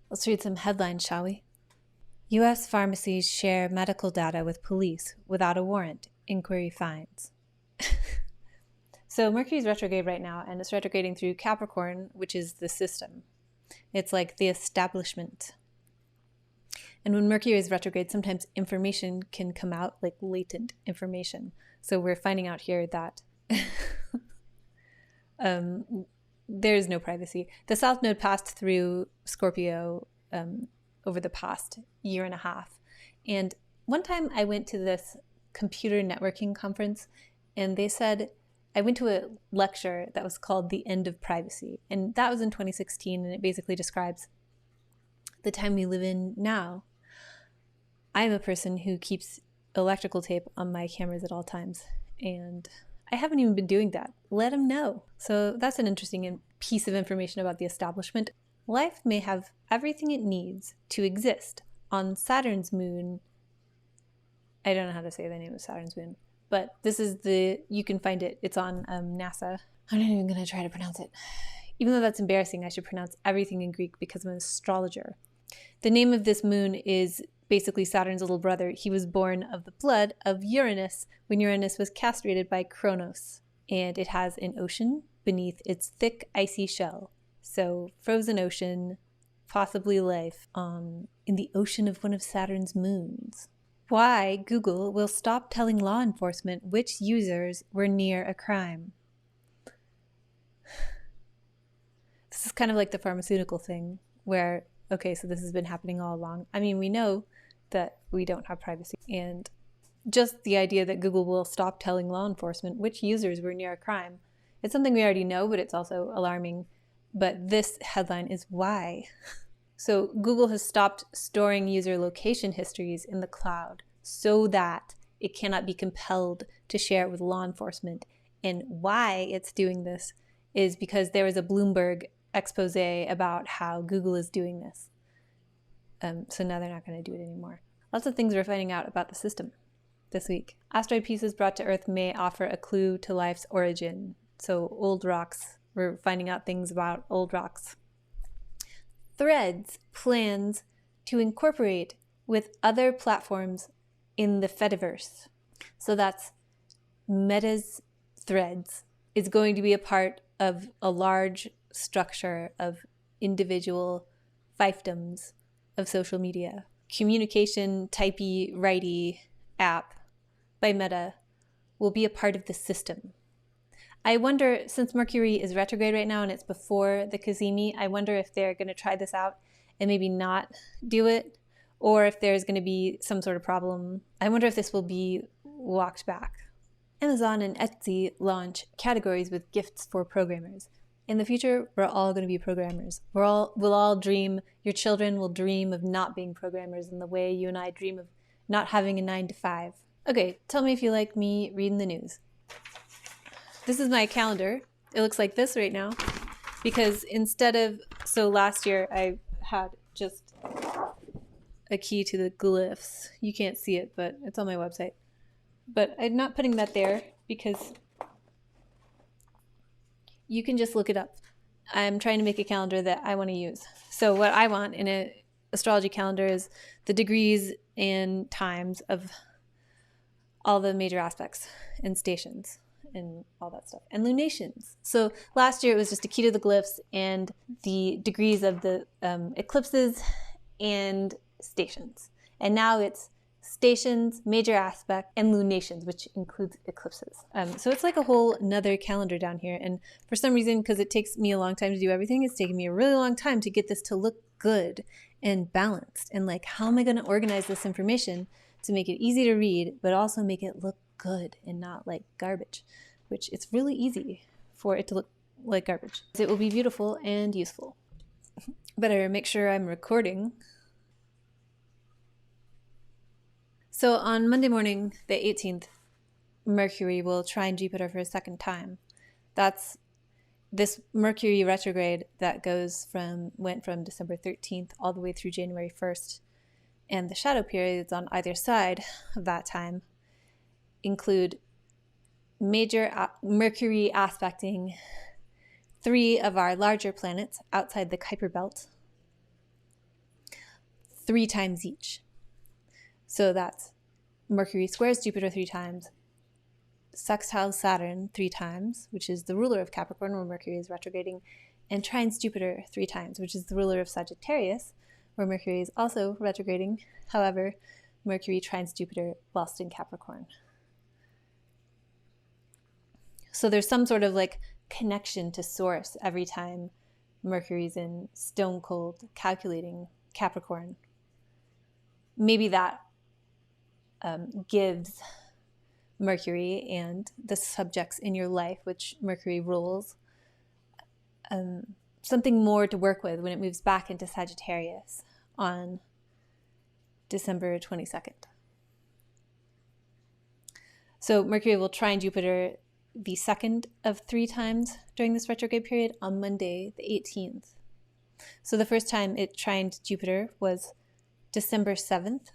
Let's read some headlines, shall we? U.S. pharmacies share medical data with police without a warrant. Inquiry finds. So Mercury's retrograde right now, and it's retrograding through Capricorn, which is the system. It's like the establishment. And when Mercury is retrograde, sometimes information can come out, like latent information. So we're finding out here that there's no privacy. The South Node passed through Scorpio over the past year and a half. And one time I went to this computer networking conference, and they said, I went to a lecture that was called The End of Privacy. And that was in 2016, and it basically describes the time we live in now. I'm a person who keeps electrical tape on my cameras at all times, and I haven't even been doing that. Let them know. So that's an interesting piece of information about the establishment. Life may have everything it needs to exist on Saturn's moon. I don't know how to say the name of Saturn's moon, but this is you can find it. It's on NASA. I'm not even going to try to pronounce it. Even though that's embarrassing, I should pronounce everything in Greek because I'm an astrologer. The name of this moon is basically Saturn's little brother. He was born of the blood of Uranus when Uranus was castrated by Kronos. And it has an ocean beneath its thick, icy shell. So frozen ocean, possibly life in the ocean of one of Saturn's moons. Why Google will stop telling law enforcement which users were near a crime. This is kind of like the pharmaceutical thing where, okay, so this has been happening all along. I mean, we know that we don't have privacy. And just the idea that Google will stop telling law enforcement which users were near a crime. It's something we already know, but it's also alarming. But this headline is why. So Google has stopped storing user location histories in the cloud so that it cannot be compelled to share it with law enforcement. And why it's doing this is because there was a Bloomberg expose about how Google is doing this. So now they're not going to do it anymore. Lots of things we're finding out about the system this week. Asteroid pieces brought to Earth may offer a clue to life's origin. So old rocks. We're finding out things about old rocks. Threads plans to incorporate with other platforms in the Fediverse. So that's Meta's Threads is going to be a part of a large structure of individual fiefdoms of social media. Communication typey righty app by Meta will be a part of the system. I wonder, since Mercury is retrograde right now and it's before the Cazimi, I wonder if they're going to try this out and maybe not do it, or if there's going to be some sort of problem. I wonder if this will be walked back. Amazon and Etsy launch categories with gifts for programmers. In the future, we're all going to be programmers. We'll all dream, your children will dream of not being programmers in the way you and I dream of not having a 9-to-5. Okay, tell me if you like me reading the news. This is my calendar. It looks like this right now because so last year I had just a key to the glyphs. You can't see it, but it's on my website. But I'm not putting that there because you can just look it up. I'm trying to make a calendar that I want to use. So what I want in an astrology calendar is the degrees and times of all the major aspects and stations and all that stuff, and lunations. So last year it was just a key to the glyphs and the degrees of the eclipses and stations. And now it's stations, major aspect, and lunations, which includes eclipses. So it's like a whole nother calendar down here. And for some reason, because it takes me a long time to do everything, it's taken me a really long time to get this to look good and balanced. And like, how am I going to organize this information to make it easy to read, but also make it look good and not like garbage, which it's really easy for it to look like garbage. It will be beautiful and useful. Better make sure I'm recording. So on Monday morning, the 18th, Mercury will trine Jupiter for a second time. That's this Mercury retrograde that went from December 13th all the way through January 1st. And the shadow periods on either side of that time include major Mercury aspecting 3 of our larger planets outside the Kuiper belt. 3 times each. So that's Mercury squares Jupiter 3 times, sextile Saturn 3 times, which is the ruler of Capricorn where Mercury is retrograding, and trines Jupiter 3 times, which is the ruler of Sagittarius, where Mercury is also retrograding. However, Mercury trines Jupiter whilst in Capricorn. So there's some sort of like connection to source every time Mercury's in stone cold calculating Capricorn. Maybe that gives Mercury and the subjects in your life, which Mercury rules, something more to work with when it moves back into Sagittarius on December 22nd. So Mercury will trine Jupiter the second of 3 times during this retrograde period on Monday, the 18th. So the first time it trined Jupiter was December 7th,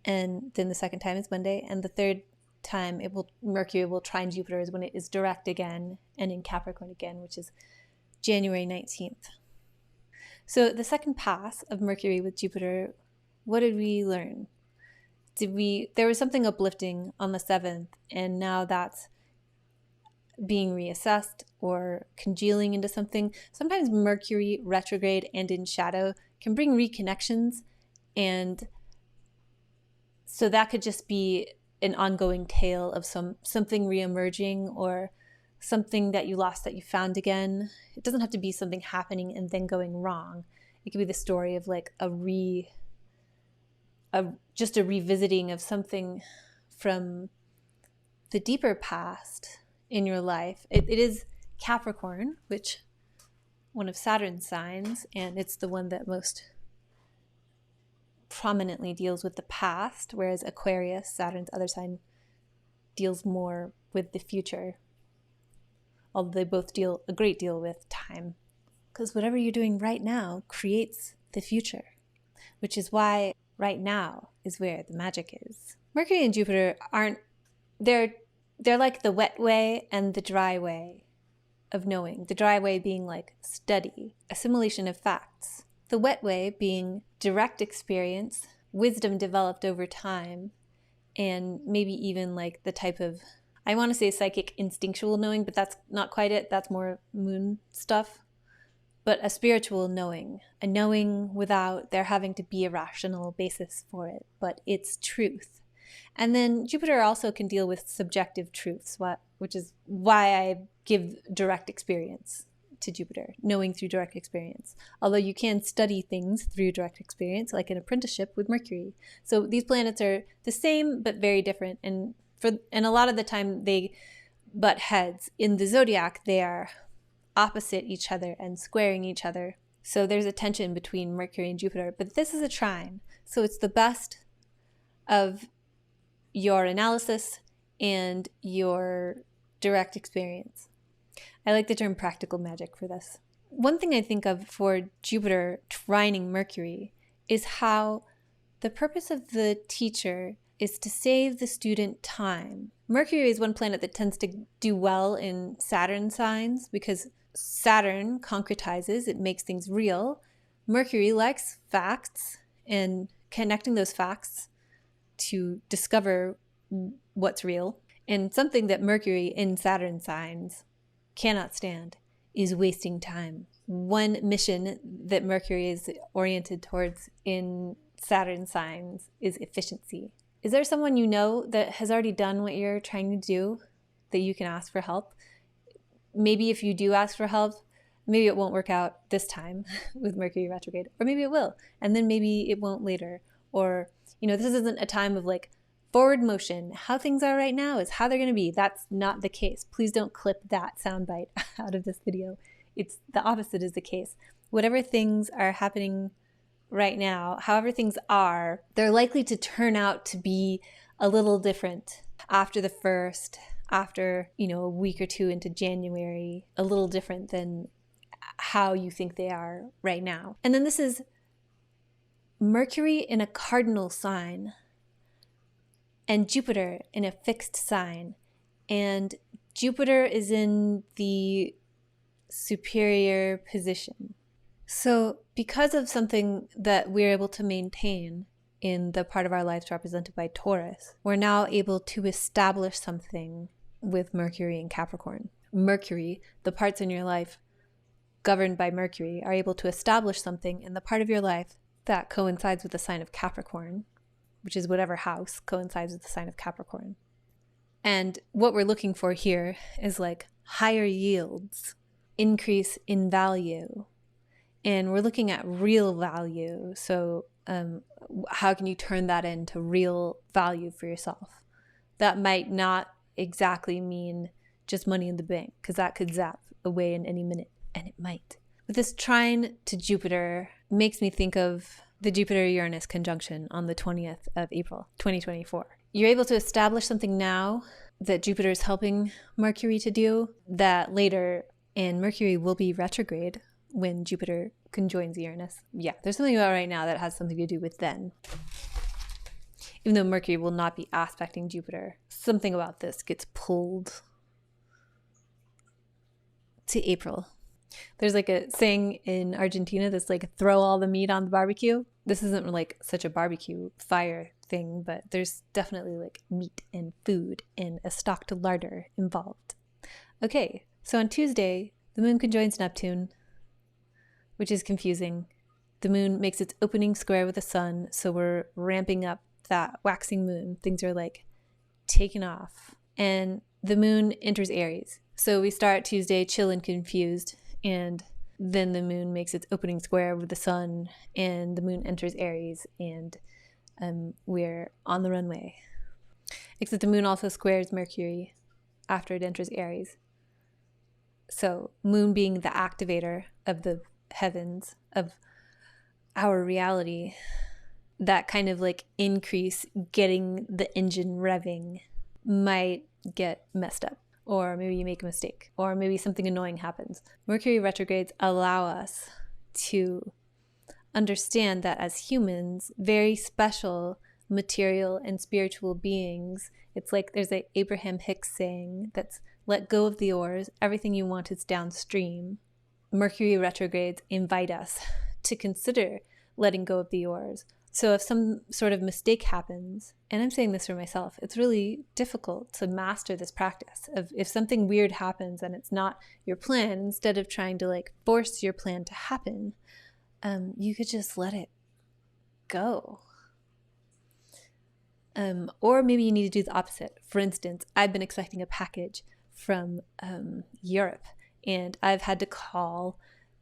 and then the second time is Monday, and the third time Mercury will trine Jupiter is when it is direct again and in Capricorn again, which is January 19th. So the second pass of Mercury with Jupiter, what did we learn? There was something uplifting on the 7th, and now that's being reassessed or congealing into something. Sometimes Mercury retrograde and in shadow can bring reconnections, and so that could just be an ongoing tale of something reemerging or something that you lost that you found again. It doesn't have to be something happening and then going wrong. It could be the story of like just a revisiting of something from the deeper past in your life. It is Capricorn, which one of Saturn's signs, and it's the one that most prominently deals with the past, whereas Aquarius, Saturn's other sign, deals more with the future, although they both deal a great deal with time, because whatever you're doing right now creates the future, which is why right now is where the magic is. Mercury and Jupiter they're like the wet way and the dry way of knowing. The dry way being like study, assimilation of facts. The wet way being direct experience, wisdom developed over time, and maybe even like the type of, I want to say psychic instinctual knowing, but that's not quite it. That's more moon stuff. But a spiritual knowing, a knowing without there having to be a rational basis for it, but it's truth. And then Jupiter also can deal with subjective truths, which is why I give direct experience to Jupiter, knowing through direct experience. Although you can study things through direct experience, like an apprenticeship with Mercury. So these planets are the same, but very different. And a lot of the time they butt heads. In the zodiac, they are opposite each other and squaring each other. So there's a tension between Mercury and Jupiter, but this is a trine. So it's the best of your analysis and your direct experience. I like the term practical magic for this. One thing I think of for Jupiter trining Mercury is how the purpose of the teacher is to save the student time. Mercury is one planet that tends to do well in Saturn signs because Saturn concretizes, it makes things real. Mercury likes facts and connecting those facts to discover what's real. And something that Mercury in Saturn signs cannot stand is wasting time. One mission that Mercury is oriented towards in Saturn signs is efficiency. Is there someone you know that has already done what you're trying to do that you can ask for help? Maybe if you do ask for help, maybe it won't work out this time with Mercury retrograde, or maybe it will, and then maybe it won't later. Or, this isn't a time of like forward motion. How things are right now is how they're going to be. That's not the case. Please don't clip that soundbite out of this video. It's the opposite is the case. Whatever things are happening right now, however things are, they're likely to turn out to be a little different after the first, after, a week or two into January, a little different than how you think they are right now. And then this is Mercury in a cardinal sign and Jupiter in a fixed sign. And Jupiter is in the superior position. So because of something that we're able to maintain in the part of our lives represented by Taurus, we're now able to establish something with Mercury and Capricorn. Mercury, the parts in your life governed by Mercury, are able to establish something in the part of your life that coincides with the sign of Capricorn, which is whatever house coincides with the sign of Capricorn. And what we're looking for here is like higher yields, increase in value. And we're looking at real value. So how can you turn that into real value for yourself? That might not exactly mean just money in the bank, because that could zap away in any minute, and it might. But this trine to Jupiter makes me think of the Jupiter-Uranus conjunction on the 20th of April, 2024. You're able to establish something now that Jupiter is helping Mercury to do that later, and Mercury will be retrograde when Jupiter conjoins Uranus. Yeah, there's something about right now that has something to do with then. Even though Mercury will not be aspecting Jupiter, something about this gets pulled to April. There's like a saying in Argentina that's like, throw all the meat on the barbecue. This isn't like such a barbecue fire thing, but there's definitely like meat and food and a stocked larder involved. Okay, so on Tuesday, the moon conjoins Neptune, which is confusing. The moon makes its opening square with the sun, so we're ramping up that waxing moon. Things are like taking off. And the moon enters Aries. So we start Tuesday chill and confused, and then the moon makes its opening square with the sun, and the moon enters Aries, and we're on the runway. Except the moon also squares Mercury after it enters Aries. So moon being the activator of the heavens, of our reality, that kind of like increase getting the engine revving might get messed up. Or maybe you make a mistake, or maybe something annoying happens. Mercury retrogrades allow us to understand that as humans, very special material and spiritual beings, it's like there's a Abraham Hicks saying that's, let go of the oars, everything you want is downstream. Mercury retrogrades invite us to consider letting go of the oars. So if some sort of mistake happens, and I'm saying this for myself, it's really difficult to master this practice of if something weird happens and it's not your plan, instead of trying to like force your plan to happen, you could just let it go. Or maybe you need to do the opposite. For instance, I've been expecting a package from Europe, and I've had to call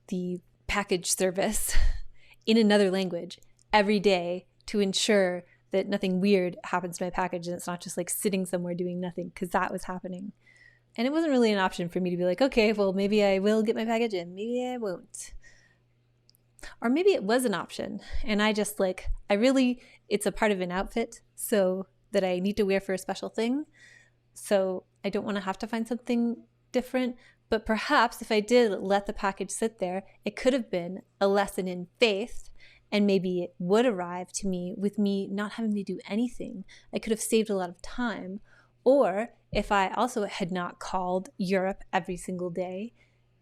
the package service in another language every day to ensure that nothing weird happens to my package and it's not just like sitting somewhere doing nothing, because that was happening. And it wasn't really an option for me to be like, okay, well, maybe I will get my package in, maybe I won't. Or maybe it was an option and I just like, it's a part of an outfit so that I need to wear for a special thing. So I don't want to have to find something different. But perhaps if I did let the package sit there, it could have been a lesson in faith, and maybe it would arrive to me with me not having to do anything. I could have saved a lot of time. Or if I also had not called Europe every single day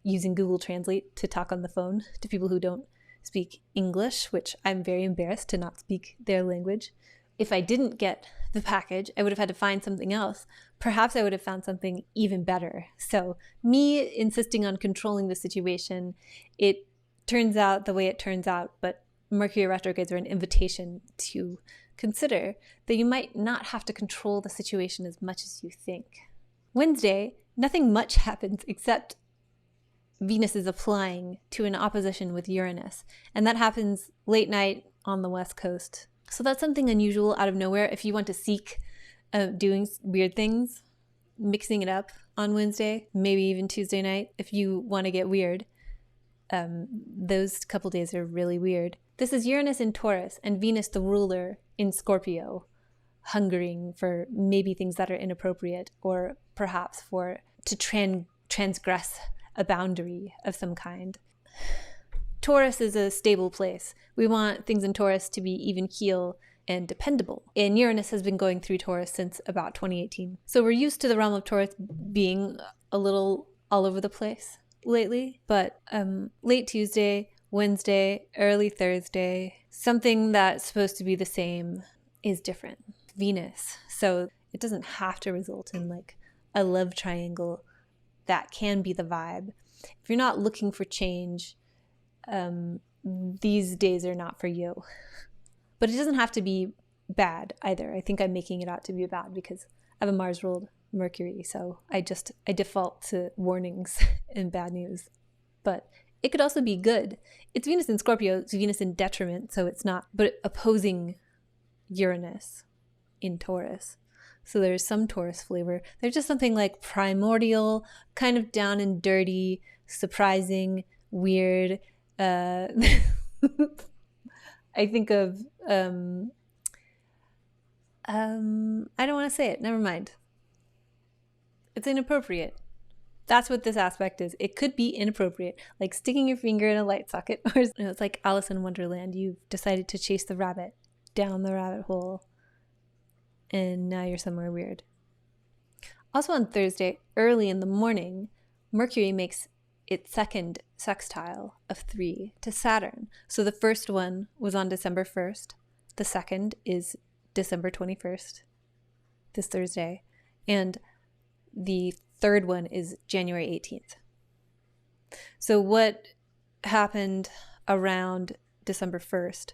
using Google Translate to talk on the phone to people who don't speak English, which I'm very embarrassed to not speak their language. If I didn't get the package, I would have had to find something else. Perhaps I would have found something even better. So me insisting on controlling the situation, it turns out the way it turns out, but Mercury retrogrades are an invitation to consider that you might not have to control the situation as much as you think. Wednesday, nothing much happens except Venus is applying to an opposition with Uranus, and that happens late night on the West Coast. So that's something unusual out of nowhere. If you want to seek doing weird things, mixing it up on Wednesday, maybe even Tuesday night, if you want to get weird, those couple days are really weird. This is Uranus in Taurus and Venus, the ruler, in Scorpio, hungering for maybe things that are inappropriate, or perhaps to transgress a boundary of some kind. Taurus is a stable place. We want things in Taurus to be even keel and dependable. And Uranus has been going through Taurus since about 2018. So we're used to the realm of Taurus being a little all over the place lately. But late Tuesday, Wednesday, early Thursday, something that's supposed to be the same is different. Venus. So it doesn't have to result in like a love triangle. That can be the vibe. If you're not looking for change, these days are not for you. But it doesn't have to be bad either. I think I'm making it out to be bad because I have a Mars ruled Mercury, so I default to warnings and bad news. But it could also be good. It's Venus in Scorpio, it's Venus in detriment, so it's not, but opposing Uranus in Taurus. So there's some Taurus flavor. There's just something like primordial, kind of down and dirty, surprising, weird. I think of, I don't want to say it. Never mind. It's inappropriate. That's what this aspect is. It could be inappropriate, like sticking your finger in a light socket. Or it's like Alice in Wonderland. You've decided to chase the rabbit down the rabbit hole, and now you're somewhere weird. Also on Thursday, early in the morning, Mercury makes its second sextile of 3 to Saturn. So the first one was on December 1st. The second is December 21st, this Thursday. And the third one is January 18th. So what happened around December 1st?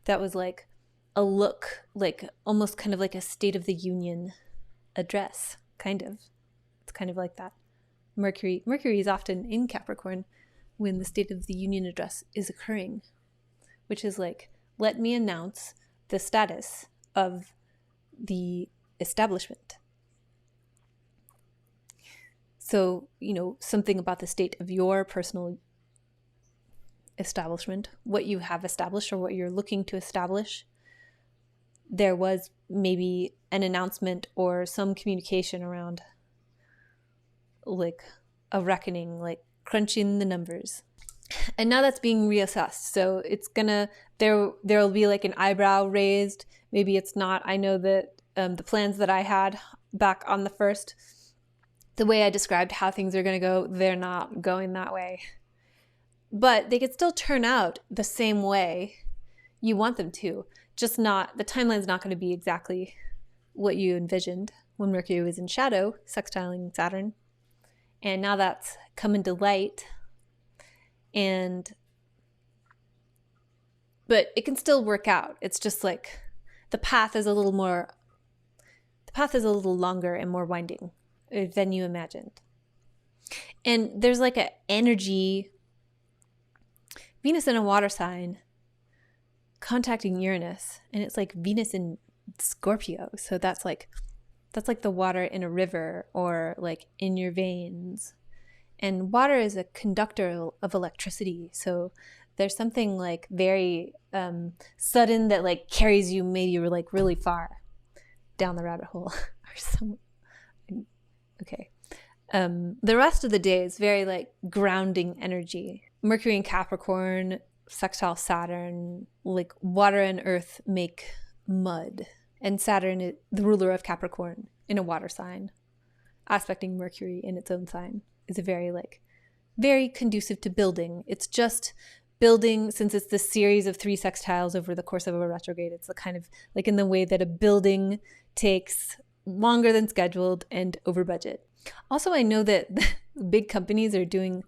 That was like a look, like almost kind of like a State of the Union address, kind of. It's kind of like that. Mercury is often in Capricorn when the State of the Union address is occurring, which is like, let me announce the status of the establishment. So, something about the state of your personal establishment, what you have established or what you're looking to establish. There was maybe an announcement or some communication around like a reckoning, like crunching the numbers. And now that's being reassessed. So it's there'll be like an eyebrow raised. Maybe it's not. I know that the plans that I had back on the 1st, the way I described how things are going to go, they're not going that way. But they could still turn out the same way you want them to. Just not, the timeline's not going to be exactly what you envisioned when Mercury was in shadow, sextiling Saturn. And now that's coming to light. But it can still work out. It's just like the path is a little longer and more winding than you imagined. And there's like an energy, Venus in a water sign contacting Uranus, and it's like Venus in Scorpio. So that's like the water in a river or like in your veins. And water is a conductor of electricity. So there's something like very sudden that like carries you maybe like really far down the rabbit hole or something. Okay. The rest of the day is very like grounding energy. Mercury in Capricorn, sextile Saturn, like water and earth make mud. And Saturn is the ruler of Capricorn in a water sign, aspecting Mercury in its own sign, is a very conducive to building. It's just building, since it's this series of 3 sextiles over the course of a retrograde. It's the kind of like in the way that a building takes longer than scheduled and over budget. Also, I know that big companies are doing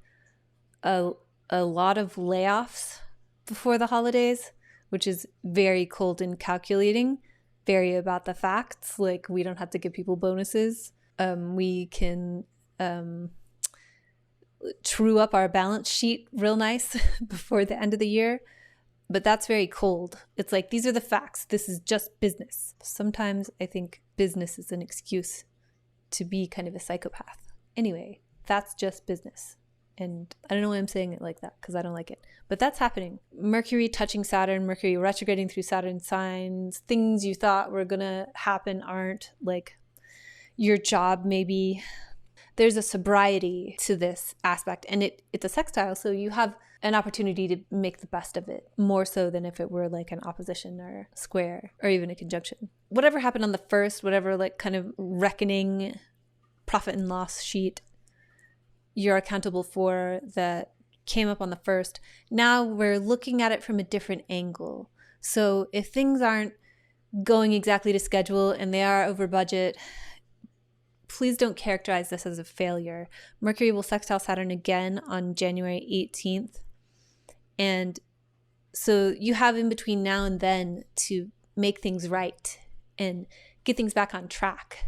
a lot of layoffs before the holidays, which is very cold and calculating, very about the facts. Like, we don't have to give people bonuses. We can true up our balance sheet real nice before the end of the year. But that's very cold. It's like, these are the facts. This is just business. Sometimes I think business is an excuse to be kind of a psychopath. Anyway, that's just business. And I don't know why I'm saying it like that, because I don't like it. But that's happening. Mercury touching Saturn, Mercury retrograding through Saturn signs. Things you thought were going to happen aren't, like your job maybe. There's a sobriety to this aspect. And it's a sextile, so you have an opportunity to make the best of it, more so than if it were like an opposition or square or even a conjunction. Whatever happened on the 1st, whatever like kind of reckoning, profit and loss sheet you're accountable for, that came up on the 1st. Now we're looking at it from a different angle. So if things aren't going exactly to schedule and they are over budget, please don't characterize this as a failure. Mercury will sextile Saturn again on January 18th. And so you have in between now and then to make things right and get things back on track.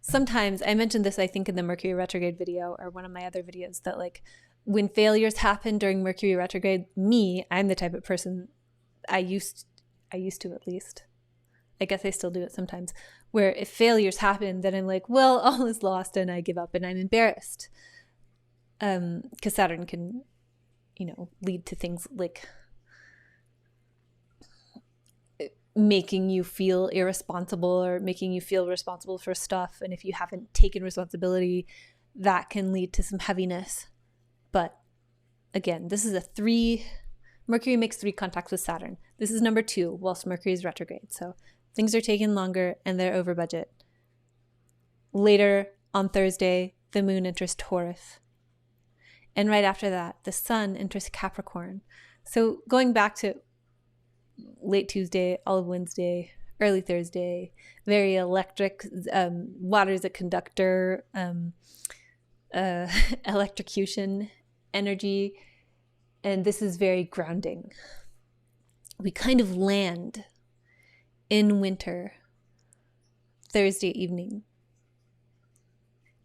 Sometimes, I mentioned this, I think, in the Mercury retrograde video or one of my other videos, that like when failures happen during Mercury retrograde, I'm the type of person, I used to at least, I guess I still do it sometimes, where if failures happen, then I'm like, well, all is lost and I give up and I'm embarrassed. Because Saturn can, lead to things like making you feel irresponsible or making you feel responsible for stuff. And if you haven't taken responsibility, that can lead to some heaviness. But again, this is Mercury makes 3 contacts with Saturn. This is number 2 whilst Mercury is retrograde. So things are taking longer and they're over budget. Later on Thursday, the moon enters Taurus. And right after that, the sun enters Capricorn. So going back to late Tuesday, all of Wednesday, early Thursday, very electric, water's a conductor, electrocution energy. And this is very grounding. We kind of land in winter Thursday evening.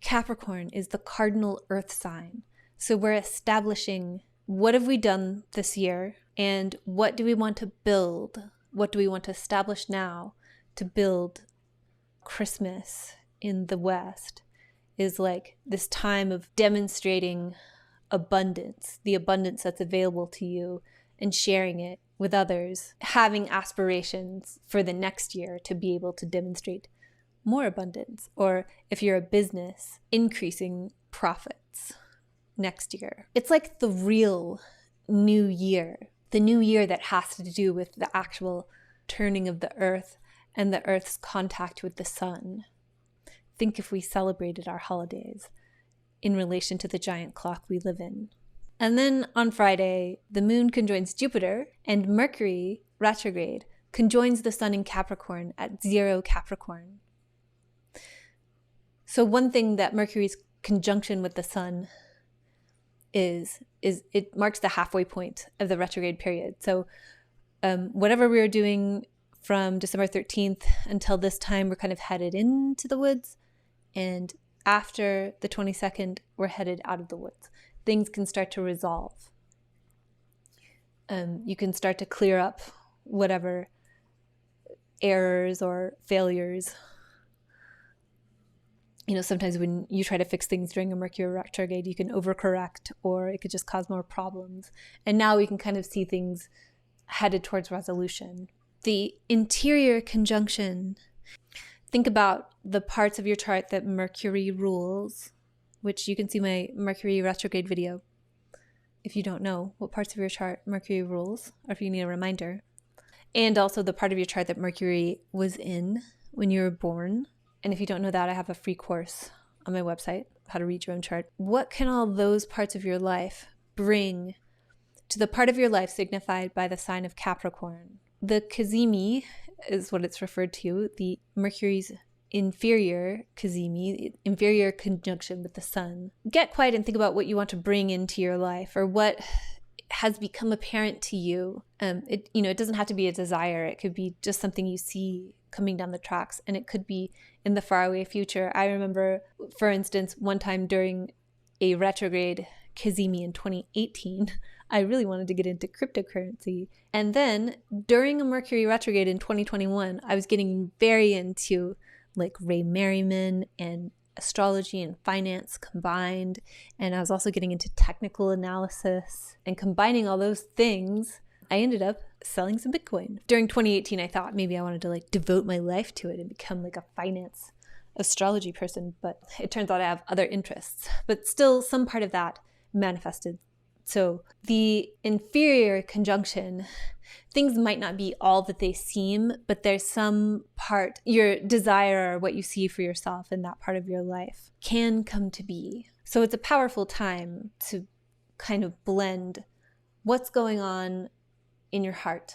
Capricorn is the cardinal earth sign. So we're establishing, what have we done this year and what do we want to build? What do we want to establish now to build? Christmas in the West is like this time of demonstrating abundance, the abundance that's available to you, and sharing it with others, having aspirations for the next year to be able to demonstrate more abundance, or if you're a business, increasing profits next year. It's like the real new year, the new year that has to do with the actual turning of the earth and the earth's contact with the sun. Think if we celebrated our holidays in relation to the giant clock we live in. And then on Friday, the moon conjoins Jupiter and Mercury retrograde conjoins the sun in Capricorn at 0 Capricorn. So one thing that Mercury's conjunction with the sun is it marks the halfway point of the retrograde period. So whatever we were doing from December 13th until this time, we're kind of headed into the woods. And after the 22nd, we're headed out of the woods. Things can start to resolve. You can start to clear up whatever errors or failures. Sometimes when you try to fix things during a Mercury retrograde, you can overcorrect or it could just cause more problems. And now we can kind of see things headed towards resolution. The interior conjunction. Think about the parts of your chart that Mercury rules, which you can see my Mercury retrograde video if you don't know what parts of your chart Mercury rules, or if you need a reminder. And also the part of your chart that Mercury was in when you were born. And if you don't know that, I have a free course on my website, How to Read Your Own Chart. What can all those parts of your life bring to the part of your life signified by the sign of Capricorn? The CAZIMI is what it's referred to, the Mercury's inferior CAZIMI, inferior conjunction with the sun. Get quiet and think about what you want to bring into your life, or what has become apparent to you. It doesn't have to be a desire. It could be just something you see coming down the tracks, and it could be in the faraway future. I remember, for instance, one time during a retrograde CAZIMI in 2018, I really wanted to get into cryptocurrency. And then during a Mercury retrograde in 2021, I was getting very into like Ray Merriman and astrology and finance combined. And I was also getting into technical analysis, and combining all those things, I ended up selling some Bitcoin. During 2018, I thought maybe I wanted to like devote my life to it and become like a finance astrology person, but it turns out I have other interests. But still, some part of that manifested So the inferior conjunction, things might not be all that they seem, but there's some part, your desire or what you see for yourself in that part of your life can come to be. So it's a powerful time to kind of blend what's going on in your heart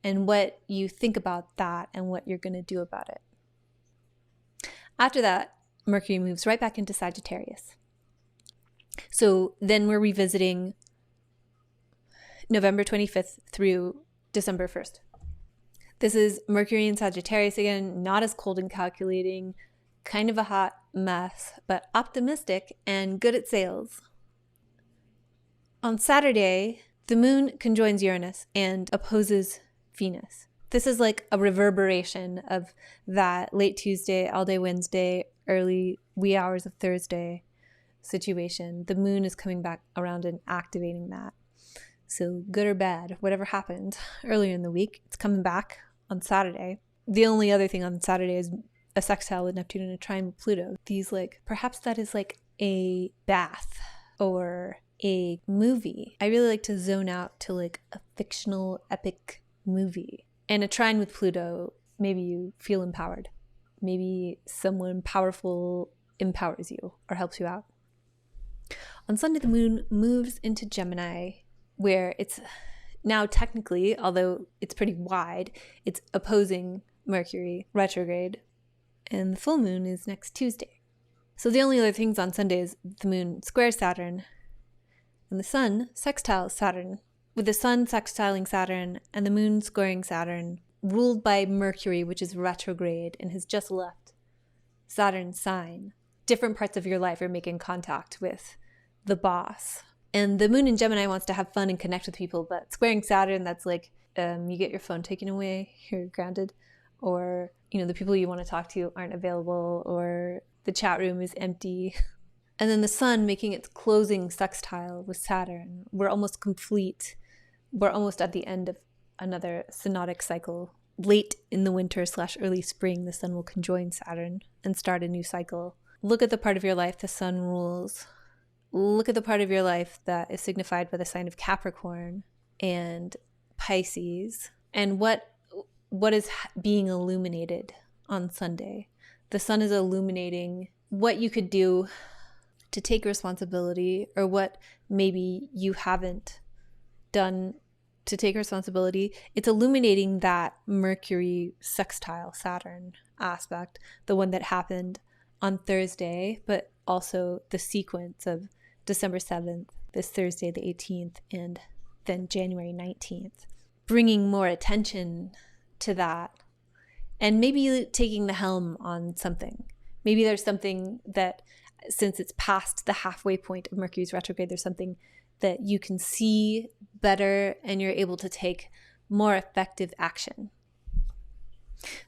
and what you think about that and what you're going to do about it. After that, Mercury moves right back into Sagittarius. So then we're revisiting November 25th through December 1st. This is Mercury in Sagittarius again, not as cold and calculating, kind of a hot mess, but optimistic and good at sales. On Saturday, the moon conjoins Uranus and opposes Venus. This is like a reverberation of that late Tuesday, all day Wednesday, early wee hours of Thursday situation. The moon is coming back around and activating that. So good or bad, whatever happened earlier in the week, it's coming back on Saturday. The only other thing on Saturday is a sextile with Neptune and a trine with Pluto. These perhaps that is like a bath or a movie. I really like to zone out to a fictional epic movie. And a trine with Pluto, maybe you feel empowered. Maybe someone powerful empowers you or helps you out. On Sunday, the moon moves into Gemini, where it's now technically, although it's pretty wide, it's opposing Mercury retrograde. And the full moon is next Tuesday. So the only other things on Sunday is the moon squares Saturn and the sun sextiles Saturn, with the sun sextiling Saturn and the moon squaring Saturn, ruled by Mercury, which is retrograde and has just left Saturn's sign. Different parts of your life are making contact with the boss. And the moon in Gemini wants to have fun and connect with people, but squaring Saturn, that's you get your phone taken away, you're grounded, or the people you want to talk to aren't available, or the chat room is empty. And then the sun making its closing sextile with Saturn. We're almost complete. We're almost at the end of another synodic cycle. Late in the winter / early spring, the sun will conjoin Saturn and start a new cycle. Look at the part of your life the sun rules. Look at the part of your life that is signified by the sign of Capricorn and Pisces, and what is being illuminated on Sunday. The sun is illuminating what you could do to take responsibility, or what maybe you haven't done to take responsibility. It's illuminating that Mercury sextile Saturn aspect, the one that happened on Thursday, but also the sequence of December 7th, this Thursday the 18th, and then January 19th. Bringing more attention to that, and maybe taking the helm on something. Maybe there's something that, since it's past the halfway point of Mercury's retrograde, there's something that you can see better and you're able to take more effective action.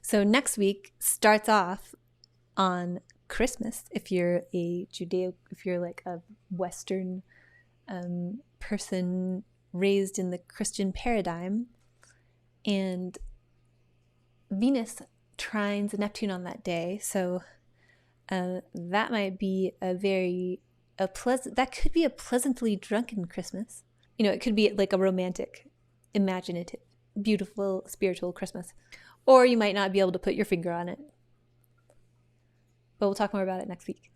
So next week starts off on Christmas, if you're a Western person raised in the Christian paradigm, and Venus trines Neptune on that day. So that might be that could be a pleasantly drunken Christmas. It could be like a romantic, imaginative, beautiful, spiritual Christmas. Or you might not be able to put your finger on it. But we'll talk more about it next week.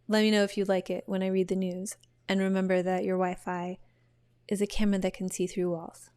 Let me know if you like it when I read the news. And remember that your Wi-Fi is a camera that can see through walls.